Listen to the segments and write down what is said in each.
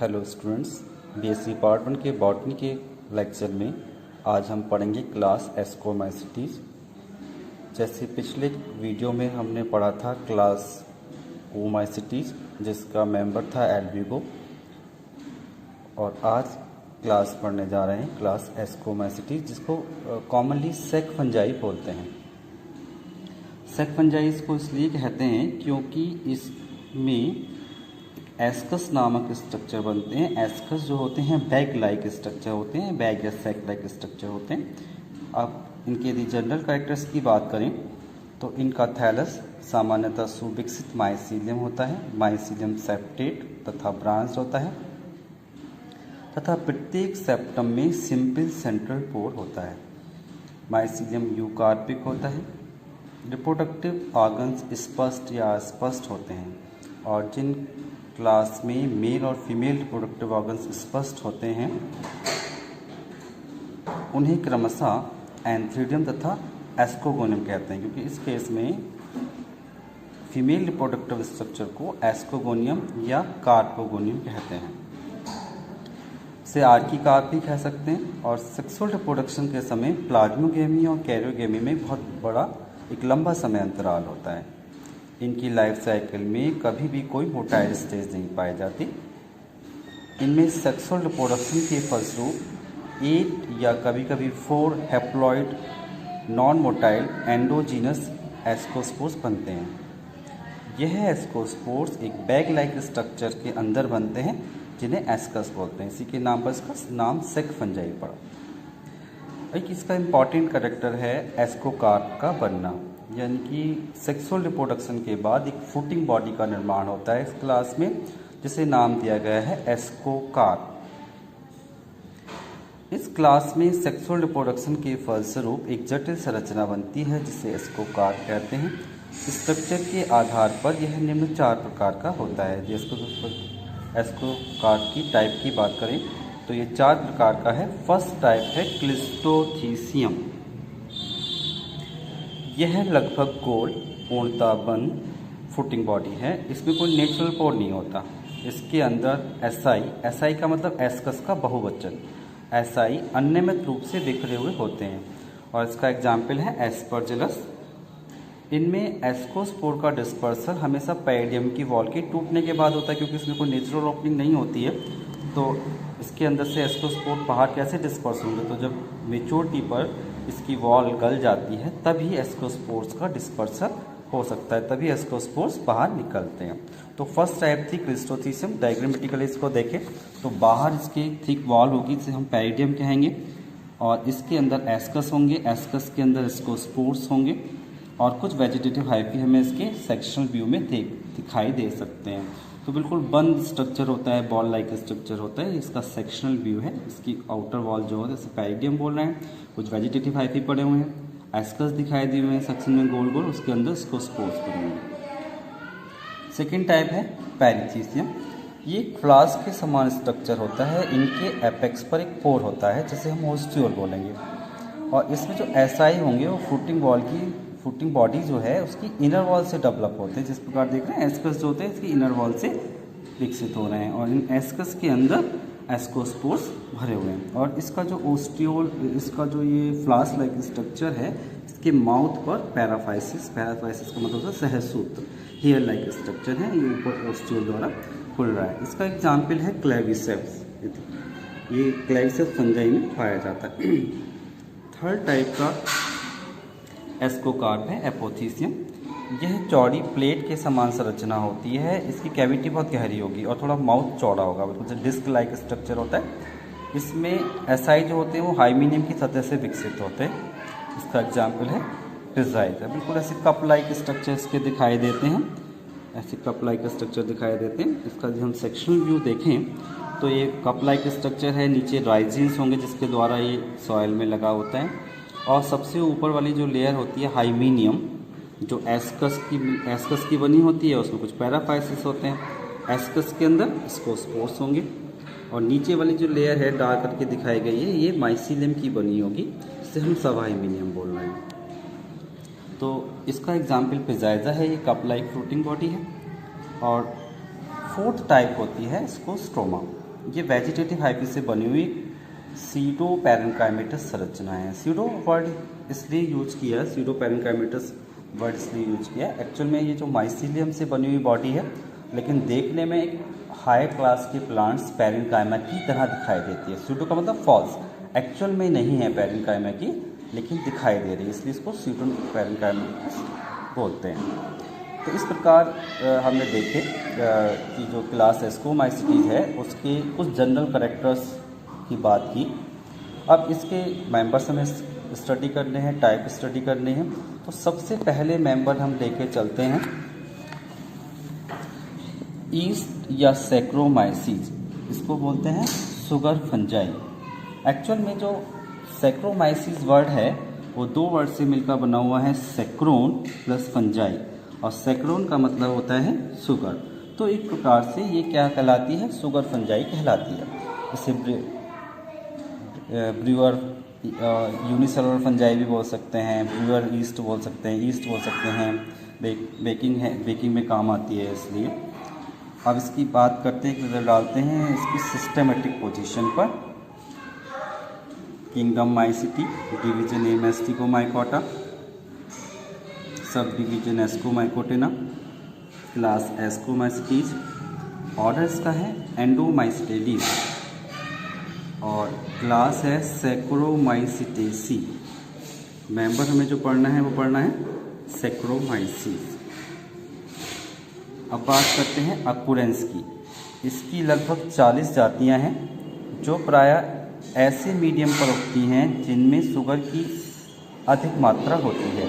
Hello students, BSc part 1 के botany के lecture में आज हम पढ़ेंगे क्लास एस्कोमाइसिटीज। जैसे पिछले वीडियो में हमने पढ़ा था क्लास ओमाइसिटीज जिसका मेंबर था एल्ब्यूगो, और आज क्लास पढ़ने जा रहे हैं क्लास एस्कोमाइसिटीज जिसको कॉमनली सेक फंजाई बोलते हैं। सेक फंजाई इसको इसलिए कहते हैं क्योंकि इसमें एस्कस नामक स्ट्रक्चर बनते हैं। एस्कस जो होते हैं बैग लाइक स्ट्रक्चर होते हैं, बैग या सैक लाइक स्ट्रक्चर होते हैं। अब इनके यदि जनरल कैरेक्टर्स की बात करें तो इनका थैलस सामान्यतः सुविकसित माइसीलियम होता है, माइसीलियम सेप्टेट तथा ब्रांच होता है, तथा प्रत्येक सेप्टम में सिंपल सेंट्रल पोर होता है। माइसीलियम यूकार्पिक होता है। रिप्रोडक्टिव ऑर्गन्स स्पष्ट या अस्पष्ट होते हैं, और जिन क्लास में मेल और फीमेल रिप्रोडक्टिव ऑर्गन्स स्पष्ट होते हैं उन्हें क्रमशः एंथ्रीडियम तथा एस्कोगोनियम कहते हैं, क्योंकि इस केस में फीमेल रिप्रोडक्टिव स्ट्रक्चर को एस्कोगोनियम या कार्पोगोनियम कहते हैं। इसे आर्की कार्प भी कह सकते हैं। और सेक्सुअल रिप्रोडक्शन के समय प्लाज्मोगेमी और कैरियोगेमी में बहुत बड़ा एक लंबा समय अंतराल होता है। इनकी लाइफ साइकिल में कभी भी कोई मोटाइल स्टेज नहीं पाई जाती। इनमें सेक्सुअल रिप्रोडक्शन के फलस्वरूप 8 या कभी कभी 4 haploid non motile endogenous ascospores बनते हैं। यह एस्कोस्पोर्स एक बैग लाइक स्ट्रक्चर के अंदर बनते हैं जिन्हें एस्कस बोलते हैं। इसी के नाम पर इसका नाम सेक फंजाई पड़ा। एक इसका इम्पॉर्टेंट कैरेक्टर है एस्कोकार्प का बनना, यानी कि सेक्सुअल रिप्रोडक्शन के बाद एक फ्रूटिंग बॉडी का निर्माण होता है इस क्लास में, जिसे नाम दिया गया है एस्कोकार्प। इस क्लास में सेक्सुअल रिप्रोडक्शन के फलस्वरूप एक जटिल संरचना बनती है जिसे एस्कोकार्प कहते हैं। स्ट्रक्चर के आधार पर यह निम्न 4 प्रकार का होता है। एस्कोकार्प की टाइप की बात करें तो ये 4 प्रकार का है। फर्स्ट टाइप है क्लिस्टोथीसियम। यह लगभग गोल पूर्णतः बंद फुटिंग बॉडी है। इसमें कोई नेचुरल पोर नहीं होता। इसके अंदर एसआई का मतलब एस्कस का बहुवचन, एसआई अनियमित रूप से बिखरे हुए होते हैं, और इसका एग्जाम्पल है एस्परजिलस। इनमें एस्कोस्पोर का डिस्पर्सल हमेशा पैरिडियम की वॉल के टूटने के बाद होता है, क्योंकि इसमें कोई नेचुरल ओपनिंग नहीं होती है। तो इसके अंदर से एस्कोस्पोर बाहर कैसे डिस्पर्स होंगे? तो जब मेच्योरिटी पर इसकी वॉल गल जाती है तभी एस्कोस्पोर्स का डिस्पर्सल हो सकता है, तभी एस्कोस्पोर्स बाहर निकलते हैं। तो फर्स्ट टाइप थी क्लिस्टोथीसियम। डायग्रामेटिकली इसको देखें तो बाहर इसकी थिक वॉल होगी जिसे हम पैरिडियम कहेंगे, और इसके अंदर एस्कस होंगे, एस्कस के अंदर एस्कोस्पोर्स होंगे, और कुछ वेजिटेटिव हाइफी हमें इसके सेक्शनल व्यू में दिखाई दे सकते हैं। तो बिल्कुल बंद स्ट्रक्चर होता है, बॉल लाइक स्ट्रक्चर होता है। इसका सेक्शनल व्यू है। इसकी आउटर वॉल जो है जैसे पैरिडियम बोल रहे हैं, कुछ वेजिटेटिव हाइफी पड़े हुए हैं, एस्कस दिखाई दिए हुए हैं सेक्शन में गोल गोल, उसके अंदर स्कोस्पोर्स पड़े हुए हैं। सेकेंड टाइप है पेरिथीसियम। ये फ्लास्क के समान स्ट्रक्चर होता है। इनके एपेक्स पर एक पोर होता है जिसे हम ओस्टियोल बोलेंगे, और इसमें जो एसआई होंगे वो फुटिंग बॉडी जो है उसकी इनर वॉल से डेवलप होते हैं। जिस प्रकार देख रहे हैं एस्कस जो होते हैं इसकी इनर वॉल से विकसित हो रहे हैं, और इन एस्कस के अंदर एस्कोस्पोर्स भरे हुए हैं। और इसका जो ओस्टियोल, इसका जो ये फ्लास्क लाइक स्ट्रक्चर है, इसके माउथ पर पैराफाइसिस का मतलब है सहसूत्र, हेयर लाइक स्ट्रक्चर है, ये ऊपर ओस्टियोल द्वारा खुल रहा है। इसका एग्जाम्पल है क्लेविसेप्स। ये क्लेविसेप्स फंजाई में पाया जाता है। थर्ड टाइप का एस्कोकार्प है एपोथीसियम। यह चौड़ी प्लेट के समान संरचना होती है। इसकी कैविटी बहुत गहरी होगी और थोड़ा माउथ चौड़ा होगा, मतलब डिस्क लाइक स्ट्रक्चर होता है। इसमें एसआई जो होते हैं वो हाइमीनियम की सतह से विकसित होते हैं। इसका एग्जाम्पल है पिज़ाइड। बिल्कुल ऐसे कप लाइक स्ट्रक्चर इसके दिखाई देते हैं, ऐसे कप लाइक स्ट्रक्चर दिखाई देते हैं। इसका जो हम सेक्शनल व्यू देखें तो ये कप लाइक स्ट्रक्चर है। नीचे राइजिन्स होंगे जिसके द्वारा ये सॉइल में लगा होता है, और सबसे ऊपर वाली जो लेयर होती है हाइमीनियम, जो एस्कस की बनी होती है, उसमें कुछ पैराफाइसिस होते हैं। एस्कस के अंदर स्कोस्पोर्स होंगे, और नीचे वाली जो लेयर है डार्क करके दिखाई गई है ये माइसीलियम की बनी होगी, जिसे हम सब हाइमीनियम बोल रहे हैं। तो इसका एग्जाम्पल पिज़ाइजा है, ये कप लाइक फ्रूटिंग बॉडी है। और फोर्थ टाइप होती है स्कोस्ट्रोमा। ये वेजिटेटिव हाइफी से बनी हुई सीडो पैरेन्काइमेटस संरचना है। सीडो वर्ड इसलिए यूज किया, सीडो पैरेन्काइमेटस वर्ड इसलिए यूज किया, एक्चुअल में ये जो माइसीलियम से बनी हुई बॉडी है, लेकिन देखने में एक हाई क्लास के प्लांट्स पैरेन्काइमा की तरह दिखाई देती है। सीडो का मतलब फॉल्स, एक्चुअल में नहीं है पैरेन्काइमा की, लेकिन दिखाई दे रही है, इसलिए इसको सीडो पैरेन्काइमेटस बोलते हैं। तो इस प्रकार हमने देखे कि जो क्लास एस्कोमाइसीटीज है उसके कुछ जनरल कैरेक्टर्स की बात की। अब इसके मेंबर्स हमें स्टडी करने हैं, टाइप स्टडी करने हैं। तो सबसे पहले मेंबर हम लेके चलते हैं ईस्ट या सैक्रोमाइसीज, इसको बोलते हैं सुगर फंजाई। एक्चुअल में जो सैक्रोमाइसीज वर्ड है वो दो वर्ड से मिलकर बना हुआ है, सैक्रोन प्लस फंजाई, और सैक्रोन का मतलब होता है सुगर। तो एक प्रकार से ये क्या कहलाती है, सुगर फंजाई कहलाती है। इसे ब्रूअर यूनिसेलुलर फंजाई भी बोल सकते हैं, ब्रूअर ईस्ट बोल सकते हैं, ईस्ट बोल सकते हैं। बेकिंग में काम आती है इसलिए। अब इसकी बात करते हैं, नज़र डालते हैं इसकी सिस्टमेटिक पोजीशन पर। किंगडम माइसिटी, डिवीजन नेम एस्टिकोमाइकोटा, sub division Ascomycotina, class Ascomycetes, order इसका है एंडोमाइसिटेडीज, और क्लास है सैक्रोमाइसिटेसी। मेंबर हमें जो पढ़ना है वो पढ़ना है सैक्रोमाइसीज। अब बात करते हैं अकुरेंस की। इसकी लगभग 40 जातियां हैं जो प्रायः ऐसे मीडियम पर उगती हैं जिनमें शुगर की अधिक मात्रा होती है,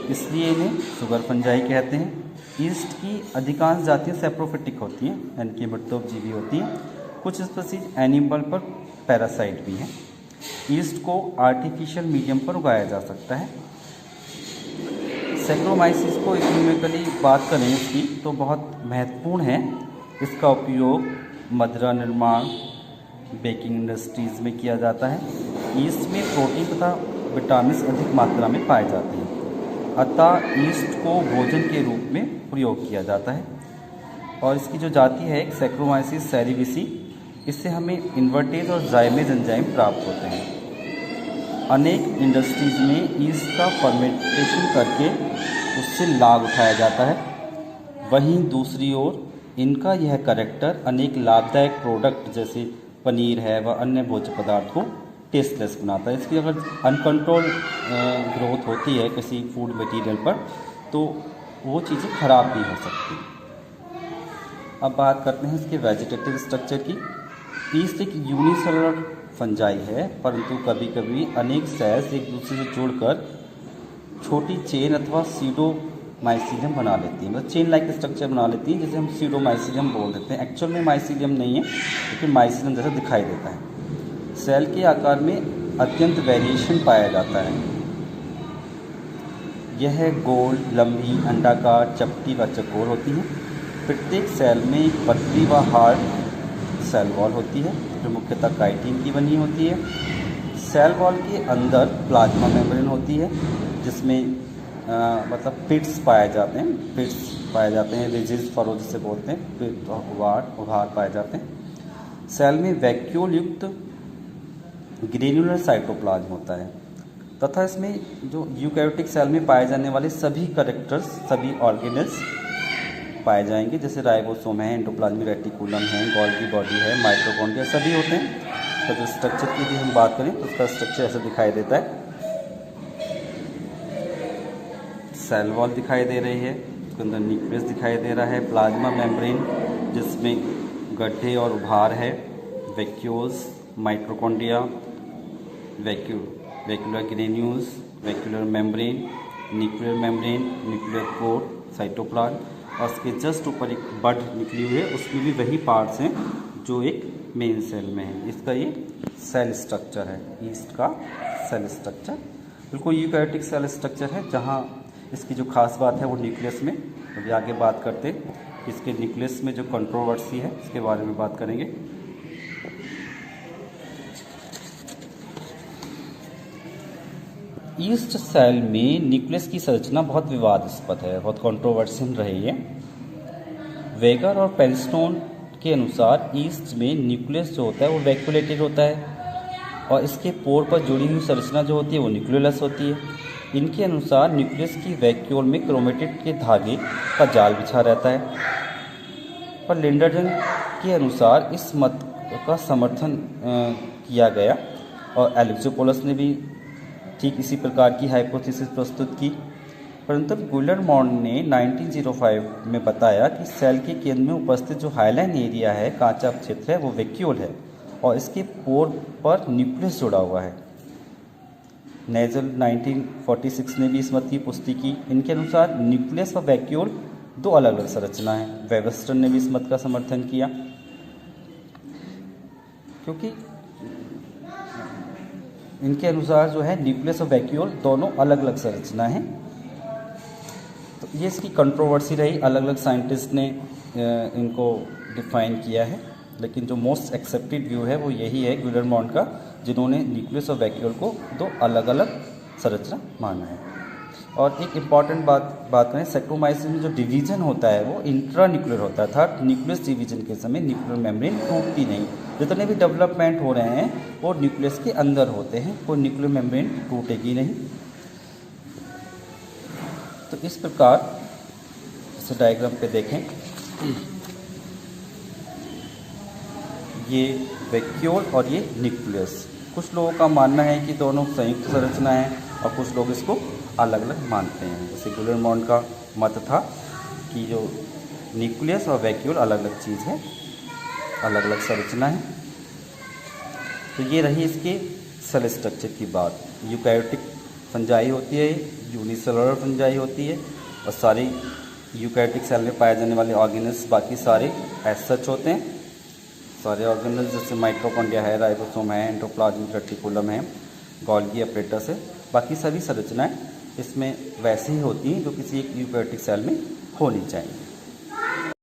इसलिए इन्हें शुगर फंजाई कहते हैं। ईस्ट की अधिकांश जातियाँ सैप्रोफिटिक होती हैं, यानी कि मृतोपजीवी होती हैं। कुछ स्पीसीज एनिमल पर पैरासाइट भी हैं। ईस्ट को आर्टिफिशियल मीडियम पर उगाया जा सकता है। सैक्रोमाइसीज को इकोनॉमिकली बात करें इसकी तो बहुत महत्वपूर्ण है। इसका उपयोग मदिरा निर्माण, बेकिंग इंडस्ट्रीज में किया जाता है। ईस्ट में प्रोटीन तथा विटामिन अधिक मात्रा में पाए जाते हैं, अतः ईस्ट को भोजन के रूप में प्रयोग किया जाता है। और इसकी जो जाति है एक सैक्रोमाइसीज सेरेविसी, इससे हमें इन्वर्टेज और जाइमेज एंजाइम प्राप्त होते हैं। अनेक इंडस्ट्रीज में ईस्ट का फर्मेंटेशन करके उससे लाभ उठाया जाता है। वहीं दूसरी ओर इनका यह कैरेक्टर अनेक लाभदायक प्रोडक्ट जैसे पनीर है व अन्य भोज्य पदार्थ को टेस्टलेस बनाता है। इसकी अगर अनकंट्रोल ग्रोथ होती है किसी फूड मटेरियल पर तो वो चीज़ें ख़राब भी हो सकती हैं। अब बात करते हैं इसके वेजिटेटिव स्ट्रक्चर की। ईस्ट एक यूनिसेलुलर फंजाई है, परंतु कभी कभी अनेक सेल्स एक दूसरे से जुड़कर छोटी चेन अथवा सीडोमाइसीलियम बना लेती हैं, मतलब चेन लाइक स्ट्रक्चर बना लेती हैं, जिसे हम सीडोमाइसीलियम बोल देते हैं। एक्चुअल में माइसीलियम नहीं है, लेकिन माइसीलियम जैसा दिखाई देता है। सेल के आकार में अत्यंत वेरिएशन पाया जाता है। यह गोल, लंबी, अंडाकार, चपटी व चौकोर होती है। प्रत्येक सेल में एक पतली व हार्ड सेल वॉल होती है जो मुख्यतः काइटिन की बनी होती है। सेल वॉल के अंदर प्लाज्मा मेम्ब्रेन होती है जिसमें मतलब पिट्स पाए जाते हैं, रिजिड फरो जिसे बोलते हैं, पिट उभार पाए जाते हैं। सेल में वैक्यूल युक्त ग्रेन्युलर साइटोप्लाज्म होता है तथा इसमें जो यूकैरियोटिक सेल में पाए जाने वाले सभी कैरेक्टर्स, सभी ऑर्गेनेल्स पाए जाएंगे, जैसे राइबोसोम है, एंडोप्लाज्मिक रेटिकुलम है, गोल्गी बॉडी है, माइटोकॉन्ड्रिया, सभी होते हैं। इसका जो स्ट्रक्चर की भी हम बात करें तो उसका स्ट्रक्चर ऐसा दिखाई देता है। सेल वॉल दिखाई दे रही है, उसके अंदर न्यूक्लियस दिखाई दे रहा है, प्लाज्मा मेम्ब्रेन जिसमें गड्ढे और उभार है, vacuoles, mitochondria, vacuolar granules, vacuolar membrane, nuclear core, cytoplasm, और उसके जस्ट ऊपर एक बड निकली हुई है, उसमें भी वही पार्ट्स हैं जो एक मेन सेल में है। इसका ये सेल स्ट्रक्चर है, ईस्ट का सेल स्ट्रक्चर बिल्कुल यूकैरियोटिक सेल स्ट्रक्चर है, जहाँ इसकी जो खास बात है वो न्यूक्लियस में। अभी आगे बात करते हैं इसके न्यूक्लियस में जो कंट्रोवर्सी है इसके बारे में बात करेंगे। ईस्ट सेल में न्यूक्लियस की संरचना बहुत विवादास्पद है, बहुत कंट्रोवर्शियल रही है। वेगर और पेरिस्टोन के अनुसार ईस्ट में न्यूक्लियस जो होता है वो वैक्यूलेटेड होता है और इसके पोर पर जुड़ी हुई संरचना जो होती है वो न्यूक्लियोलस होती है। इनके अनुसार न्यूक्लियस की वैक्यूल में क्रोमेटिड के धागे का जाल बिछा रहता है। पर लिंडरजन के अनुसार इस मत का समर्थन किया गया और एलेक्सोपोलस ने भी ठीक इसी प्रकार की हाइपोथेसिस प्रस्तुत की। परंतु गुइलरमॉन्ट ने 1905 में बताया कि सेल के केंद्र में उपस्थित जो हाइलाइन एरिया है, कांचा क्षेत्र है, वो वैक्यूल है और इसके पोर पर न्यूक्लियस जुड़ा हुआ है। नेजल 1946 ने भी इस मत की पुष्टि की। इनके अनुसार न्यूक्लियस और वैक्यूल दो अलग अलग संरचना है। वेबस्टर ने भी इस मत का समर्थन किया क्योंकि इनके अनुसार जो है न्यूक्लियस और वैक्यूल दोनों अलग अलग संरचना है। तो ये इसकी कंट्रोवर्सी रही, अलग अलग साइंटिस्ट ने इनको डिफाइन किया है, लेकिन जो मोस्ट एक्सेप्टेड व्यू है वो यही है गुइलरमॉन्ट का, जिन्होंने न्यूक्लियस और वैक्यूल को दो अलग अलग संरचना माना है। और एक इम्पॉर्टेंट बात करें, सेक्टोमाइसिस में जो डिवीजन होता है वो इंट्रा न्यूक्लियर होता था। न्यूक्लियस डिवीजन के समय न्यूक्लियर मेम्ब्रेन टूटती नहीं। जितने भी डेवलपमेंट हो रहे हैं वो न्यूक्लियस के अंदर होते हैं, कोई न्यूक्लियर मेम्ब्रेन टूटेगी नहीं। तो इस प्रकार इस डायग्राम पे देखें, ये वैक्यूल और ये न्यूक्लियस। कुछ लोगों का मानना है कि दोनों संयुक्त संरचना है और कुछ लोग इसको अलग अलग मानते हैं। जैसे गुइलरमॉन्ट का मत था कि जो न्यूक्लियस और वैक्यूल अलग अलग चीज़ है, अलग अलग संरचना है। तो ये रही इसके सेल स्ट्रक्चर की बात। यूकैरियोटिक फंजाई होती है, यूनिसेलुलर फंजाई होती है और सारी यूकैरियोटिक सेल में पाए जाने वाले ऑर्गेनल्स बाकी सारे एज सच होते हैं। सारे ऑर्गेनल्स जैसे माइटोकॉन्ड्रिया है, राइबोसोम है, एंडोप्लाज्मिक रेटिकुलम है, गोल्गी अपरेटस है, बाकी सभी संरचनाएं इसमें वैसे ही होती हैं जो किसी एक यूकैरियोटिक सेल में होनी चाहिए।